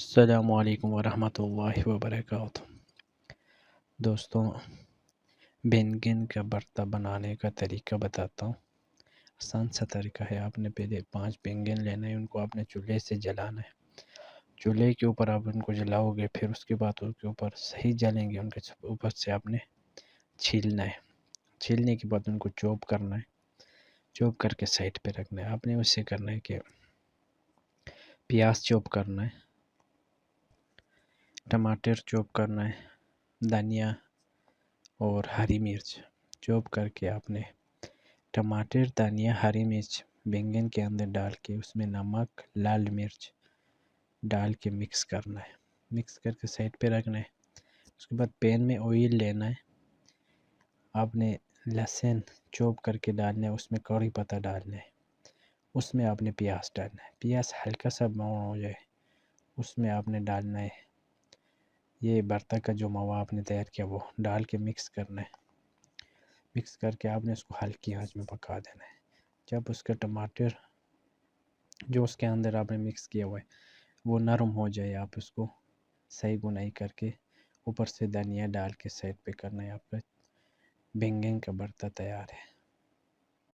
अस्सलामुअलैकुम वरहमतुल्लाहि वबरकातुहू। दोस्तों, बैंगन का भरता बनाने का तरीका बताता हूँ। आसान सा तरीका है। आपने पहले 5 बैंगन लेना है, उनको आपने चूल्हे से जलाना है। चूल्हे के ऊपर आप उनको जलाओगे, फिर उसके बाद उनके ऊपर सही जलेंगे, उनके ऊपर से आपने छीलना है। छीलने के बाद उनको चॉप करना है। चॉप करके साइड पे रखना है। आपने उससे करना है कि प्याज चॉप करना है, टमाटर चॉप करना है, धनिया और हरी मिर्च चॉप करके आपने टमाटर, धनिया, हरी मिर्च बैंगन के अंदर डाल के उसमें नमक, लाल मिर्च डाल के मिक्स करना है। मिक्स करके साइड पे रखना है। उसके बाद पैन में ऑयल लेना है। आपने लहसुन चॉप करके डालना है, उसमें कड़ी पत्ता डालना है, उसमें आपने प्याज डालना है। प्याज हल्का सा ब्राउन हो जाए, उसमें आपने डालना है ये भरता का जो मावा आपने तैयार किया, वो डाल के मिक्स करना है। मिक्स करके आपने उसको हल्की आंच में पका देना है। जब उसका टमाटर जो उसके अंदर आपने मिक्स किया हुआ है वो नरम हो जाए, आप उसको सही गुनाई करके ऊपर से धनिया डाल के साइड पे करना है। आपका बैंगन का भरता तैयार है।